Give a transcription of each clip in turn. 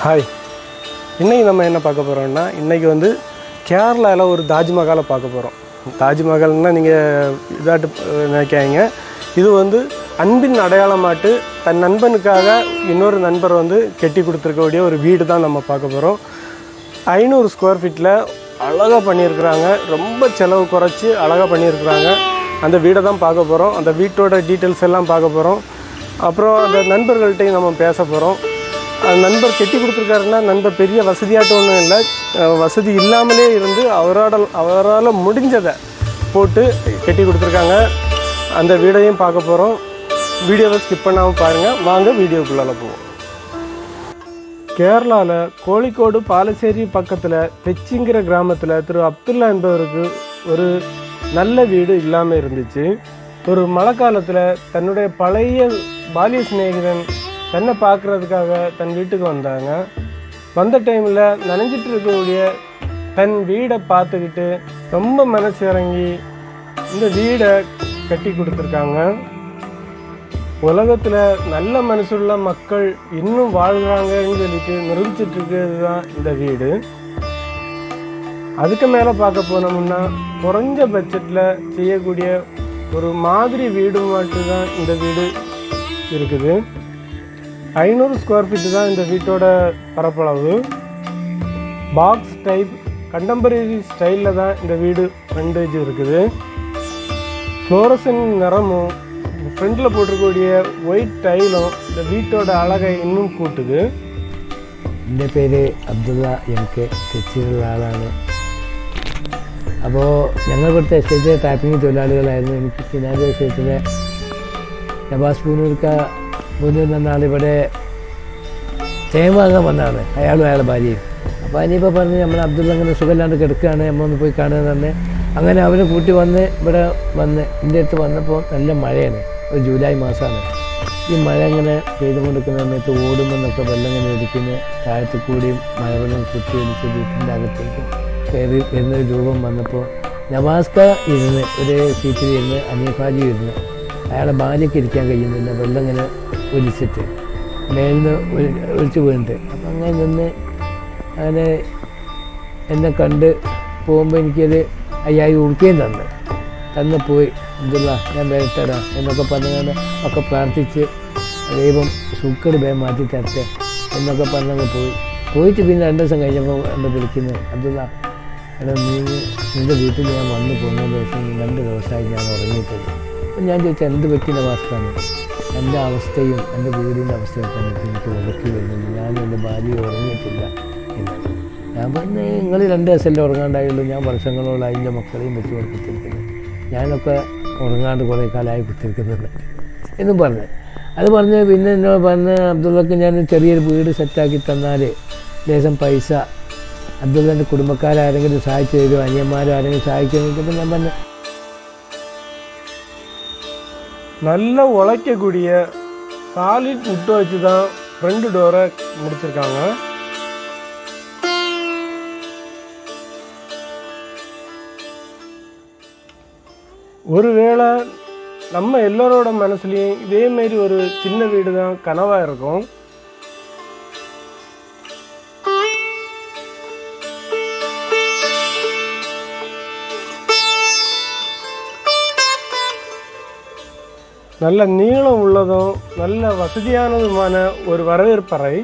Hi, இன்றைக்கி நம்ம என்ன பார்க்க போகிறோம்னா, இன்றைக்கி வந்து கேரளாவில் ஒரு தாஜ்மஹாலை பார்க்க போகிறோம். தாஜ்மஹால்னால் நீங்கள் இதாட்டு நினைக்காதீங்க. இது வந்து அன்பின் அடையாளமாட்டு தன் நண்பனுக்காக இன்னொரு நண்பர் வந்து கட்டி கொடுத்துருக்கக்கூடிய ஒரு வீடு தான் நம்ம பார்க்க போகிறோம். 500 ஸ்கொயர் ஃபீட்டில் அழகாக பண்ணியிருக்கிறாங்க. ரொம்ப செலவு குறைச்சி அழகாக பண்ணியிருக்கிறாங்க. அந்த வீடை தான் பார்க்க போகிறோம். அந்த வீட்டோட டீட்டெயில்ஸ் எல்லாம் பார்க்க போகிறோம். அப்புறம் அந்த நண்பர்கள்ட்டையும் நம்ம பேச போகிறோம். நண்பர் கட்டி கொடுத்துருக்காருன்னா நண்பர் பெரிய வசதியாட்டம் ஒன்றும் இல்லை, வசதி இல்லாமலே இருந்து அவரால் முடிஞ்சதை போட்டு கட்டி கொடுத்துருக்காங்க. அந்த வீடையும் பார்க்க போகிறோம். வீடியோவை ஸ்கிப் பண்ணாமல் பாருங்கள். வாங்க வீடியோக்குள்ளால் போவோம். கேரளாவில் கோழிக்கோடு பாலச்சேரி பக்கத்தில் தெச்சிங்கிற கிராமத்தில் திரு அப்துல்லா என்பவருக்கு ஒரு நல்ல வீடு இல்லாமல் இருந்துச்சு. ஒரு மழை காலத்தில் தன்னுடைய பழைய பாலிய சிநேகிதன் தன்னை பார்க்குறதுக்காக தன் வீட்டுக்கு வந்தாங்க. வந்த டைமில் நனைஞ்சிட்டு இருக்கக்கூடிய தன் வீடை பார்த்துக்கிட்டு ரொம்ப மனசு இறங்கி இந்த வீடை கட்டி கொடுத்துருக்காங்க. உலகத்தில் நல்ல மனசுள்ள மக்கள் இன்னும் வாழ்கிறாங்கன்னு சொல்லிட்டு நிரூபிச்சிட்டு இருக்கிறது தான் இந்த வீடு. அதுக்கு மேலே பார்க்க போனோம்னா குறைஞ்ச பட்ஜெட்டில் செய்யக்கூடிய ஒரு மாதிரி வீடு மட்டும் தான் இந்த வீடு இருக்குது. 500 ஸ்கொயர் ஃபீட்டு தான் இந்த வீட்டோட பரப்பளவு. பாக்ஸ் டைப் கண்டெம்பரரி ஸ்டைலில் தான் இந்த வீடு ஃப்ரண்டேஜ் இருக்குது. ஃப்ளோரசன் நிறமும் ஃப்ரண்டில் போட்டிருக்கக்கூடிய ஒயிட் டைலும் இந்த வீட்டோட அழகை இன்னும் கூட்டுது. എൻ്റെ പേര് അബ്ദുള്ള, എനിക്ക് തെച്ചിലുള്ള ആളാണ്. അപ്പോൾ ഞങ്ങൾ ഇവിടുത്തെ എസ്റ്റേറ്റിലെ ടാപ്പിംഗ് തൊഴിലാളികളായിരുന്നു. എനിക്ക് കിനാരി എസ്റ്റേറ്റിലെ നവാസ് പൂനൂർ എന്ന ആളിവിടെ തേൻ വാങ്ങാൻ വന്നതാണ്, അയാളും അയാളുടെ ഭാര്യയും. അപ്പോൾ അതിനിപ്പോൾ പറഞ്ഞ് നമ്മൾ അബ്ദുള്ള അങ്ങനെ സുഖമില്ലാണ്ട് കിടക്കുകയാണ്, നമ്മളൊന്ന് പോയി കാണുക തന്നെ. അങ്ങനെ അവരെ കൂട്ടി വന്ന് ഇവിടെ വന്ന് എൻ്റെ അടുത്ത് വന്നപ്പോൾ നല്ല മഴയാണ്, ഒരു ജൂലൈ മാസമാണ്. ഈ മഴ ഇങ്ങനെ പെയ്തുകൊണ്ടിരിക്കുന്ന സമയത്ത് ഓടുമെന്നൊക്കെ വെള്ളം ഇങ്ങനെ ഒലിക്കുന്ന താഴത്ത് കൂടിയും മഴവെള്ളം കുത്തി ഒലിച്ച് വീട്ടിൻ്റെ അകത്തേക്ക് കയറി വരുന്നൊരു രൂപം വന്നപ്പോൾ നവാസ്ക ഇരുന്ന് ഒരു സീറ്റിൽ ഇരുന്ന് അനീഫാജി ഇരുന്ന് അയാളെ ഭാര്യയ്ക്ക് ഇരിക്കാൻ കഴിയുന്നില്ല, വെള്ളം ഇങ്ങനെ ഒലിച്ചിട്ട് മേലിൽ നിന്ന് ഒലിച്ച് വീണിട്ട്. അപ്പം അങ്ങനെ നിന്ന് അങ്ങനെ എന്നെ കണ്ട് പോകുമ്പോൾ എനിക്കത് 5000 ഉറുപ്പികയും തന്ന് പോയി. അബ്ദുള്ള ഞാൻ വരട്ടെടാ എന്നൊക്കെ പറഞ്ഞാൽ ഒക്കെ പ്രാർത്ഥിച്ച് ദൈവം സുക്കട് വേഗം മാറ്റി തരട്ടെ എന്നൊക്കെ പറഞ്ഞങ്ങ് പോയിട്ട് പിന്നെ 2 ദിവസം കഴിഞ്ഞപ്പോൾ എൻ്റെ വിളിക്കുന്നത്, അബ്ദുള്ള എടാ നിൻ്റെ വീട്ടിൽ ഞാൻ വന്നു പോകുന്ന ദിവസം 2 ദിവസമായി ഞാൻ ഉറങ്ങിയിട്ടില്ല. അപ്പം ഞാൻ ചോദിച്ചാൽ എന്ത് പറ്റിയ വാസ്താണ്, എൻ്റെ അവസ്ഥയും എൻ്റെ വീടിൻ്റെ അവസ്ഥയും കണ്ടിട്ട് എനിക്ക് ഉറക്കി വരുന്നുണ്ട്, ഞാനും എൻ്റെ ഭാര്യ ഉറങ്ങിയിട്ടില്ല എന്ന്. ഞാൻ പറഞ്ഞ് നിങ്ങൾ 2 ദിവസമല്ലേ ഉറങ്ങാണ്ടായുള്ളൂ, ഞാൻ വർഷങ്ങളോളായി എൻ്റെ മക്കളെയും വെച്ച് കൊടുത്തിരിക്കുന്നത്, ഞാനൊക്കെ ഉറങ്ങാണ്ട് കുറേ കാലമായി കുത്തിരിക്കുന്നുണ്ട് എന്നും പറഞ്ഞ്. അത് പറഞ്ഞ് പിന്നെ എന്നോട് പറഞ്ഞ് അബ്ദുള്ളക്ക് ഞാൻ ചെറിയൊരു വീട് സെറ്റാക്കി തന്നാൽ ലേശം പൈസ അബ്ദുള്ളൻ്റെ കുടുംബക്കാരാരെങ്കിലും സഹായിച്ചു തരുമോ, അനിയന്മാരോ ആരെങ്കിലും സഹായിക്കുമെങ്കിൽ ഞാൻ പറഞ്ഞു. நல்ல உழைக்கக்கூடிய சாலிட் முட்டை வச்சு தான் ஃப்ரண்ட் டோரை முடிச்சிருக்காங்க. ஒருவேளை நம்ம எல்லோரோட மனசுலேயும் இதேமாரி ஒரு சின்ன வீடு தான் கனவாக இருக்கும். நல்ல நீளம் உள்ளதும் நல்ல வசதியானதுமான ஒரு வரவேற்பறை.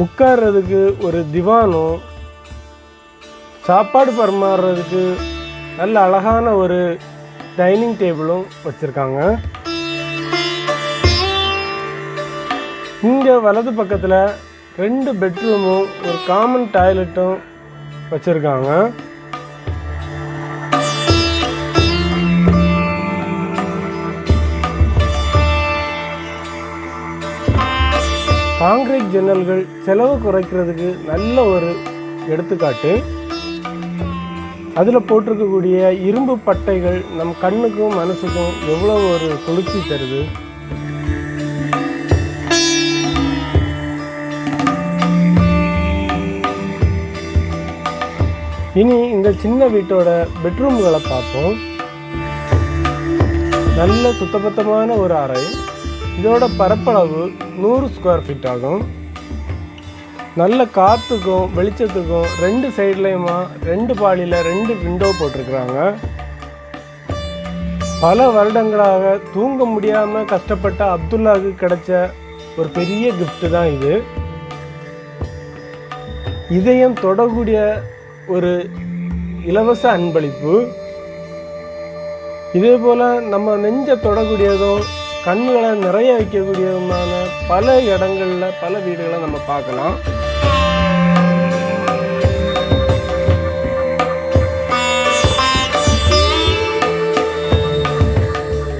உட்கார்றதுக்கு ஒரு திவானும் சாப்பாடு பரிமாறுறதுக்கு நல்ல அழகான ஒரு டைனிங் டேபிளும் வச்சுருக்காங்க. இங்கே வலது பக்கத்தில் 2 பெட்ரூமும் ஒரு காமன் டாய்லெட்டும் வச்சுருக்காங்க. காங்கிரீட் ஜன்னல்கள் செலவு குறைக்கிறதுக்கு நல்ல ஒரு எடுத்துக்காட்டு. அதில் போட்டிருக்கக்கூடிய இரும்பு பட்டைகள் நம் கண்ணுக்கும் மனசுக்கும் எவ்வளோ ஒரு குளிர்ச்சி தருது. இனி இந்த சின்ன வீட்டோட பெட்ரூம்களை பார்ப்போம். நல்ல சுத்தபத்தமான ஒரு அறை. இதோட பரப்பளவு 100 ஸ்கொயர் ஃபீட் ஆகும். நல்ல காற்றுக்கும் வெளிச்சத்துக்கும் 2 சைட்லேயுமா 2 பாலியில் 2 விண்டோ போட்டிருக்கிறாங்க. பல வருடங்களாக தூங்க முடியாமல் கஷ்டப்பட்ட அப்துல்லாவுக்கு கிடைச்ச ஒரு பெரிய கிஃப்ட் தான் இது. இதயம் தொடக்கூடிய ஒரு இலவச அன்பளிப்பு. இதே போல் நம்ம நெஞ்ச தொடக்கூடியதும் கண்களை நிறைய வைக்கக்கூடியதுமான பல இடங்களில் பல வீடுகளை நம்ம பார்க்கலாம்.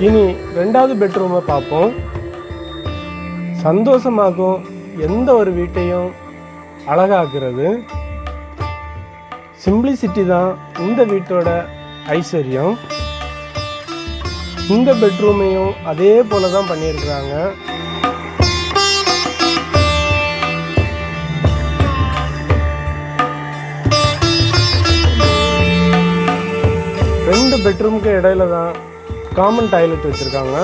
இனி 2வது பெட்ரூமை பார்ப்போம். சந்தோஷமாகும், எந்த ஒரு வீட்டையும் அழகாக்குறது. சிம்பிளிசிட்டி தான் இந்த வீட்டோட ஐஸ்வர்யம். இந்த பெட்ரூமையும் அதே போல தான் பண்ணியிருக்கிறாங்க. ரெண்டு பெட்ரூமுக்கு இடையில தான் காமன் டாய்லெட் வச்சிருக்காங்க.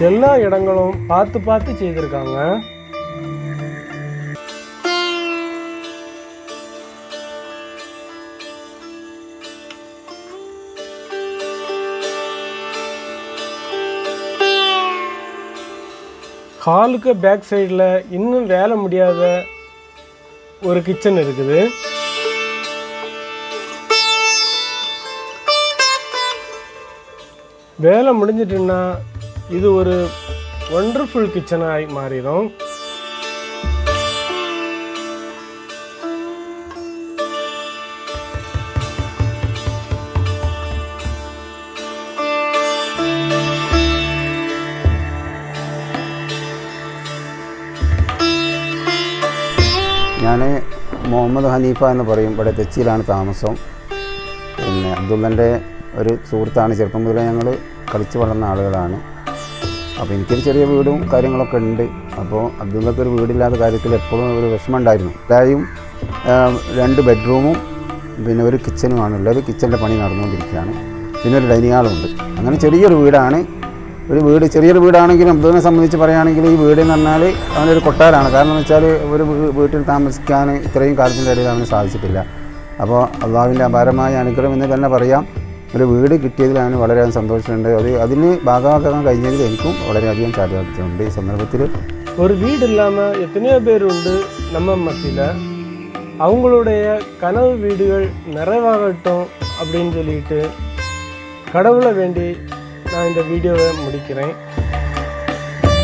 எல்லா இடங்களும் பார்த்து பார்த்து செய்திருக்காங்க. ஹாலுக்கு பேக் சைடில் இன்னும் வேலை முடியாத ஒரு கிச்சன் இருக்குது. வேலை முடிஞ்சிட்டுன்னா இது ஒரு ஒண்டர்ஃபுல் கிச்சனாக மாறிடும். ഞാൻ മുഹമ്മദ് ഹനീഫ എന്ന് പറയും. ഇവിടെ തെച്ചിയിലാണ് താമസം. പിന്നെ അബ്ദുള്ളൻ്റെ ഒരു സുഹൃത്താണ്. ചെറുപ്പം മുതലേ ഞങ്ങൾ കളിച്ച് വളർന്ന ആളുകളാണ്. അപ്പോൾ എനിക്കൊരു ചെറിയ വീടും കാര്യങ്ങളൊക്കെ ഉണ്ട്. അപ്പോൾ അബ്ദുള്ളക്ക് ഒരു വീടില്ലാത്ത കാര്യത്തിൽ എപ്പോഴും ഒരു വിഷമം ഉണ്ടായിരുന്നു. എല്ലാവരും 2 ബെഡ്റൂമും പിന്നെ ഒരു കിച്ചനുമാണുള്ളത്. കിച്ചൻ്റെ പണി നടന്നുകൊണ്ടിരിക്കുകയാണ്. പിന്നെ ഒരു ഡൈനിങ് ഹാളുണ്ട്. അങ്ങനെ ചെറിയൊരു വീടാണ്. ഒരു വീട് ചെറിയൊരു വീടാണെങ്കിലും അബ്ദുള്ളിനെ സംബന്ധിച്ച് പറയുകയാണെങ്കിൽ ഈ വീട് എന്ന് പറഞ്ഞാൽ അവനൊരു കൊട്ടാരമാണ്. കാരണം എന്ന് വെച്ചാൽ ഒരു വീട്ടിൽ താമസിക്കാൻ ഇത്രയും കാലത്തിൻ്റെ ഇടയിൽ അവന് സാധിച്ചിട്ടില്ല. അപ്പോൾ അള്ളാഹുവിൻ്റെ അപാരമായ അനുഗ്രഹം എന്ന് തന്നെ പറയാം. ഒരു വീട് കിട്ടിയതിൽ അവന് വളരെയധികം സന്തോഷമുണ്ട്. അതിന് ഭാഗമാക്കാൻ കഴിഞ്ഞതിൽ എനിക്കും വളരെയധികം സാധ്യതയുണ്ട്. ഈ സന്ദർഭത്തിൽ ஒரு வீடு இல்லாமல் எத்தனையோ பேர் உண்டு நம்ம மத்தியில். அவங்களுடைய கனவு வீடுகள் நிறைவாகட்டும் அப்படின்னு சொல்லிட்டு கடவுளை வேண்டி நான் இந்த வீடியோவை முடிக்கிறேன்.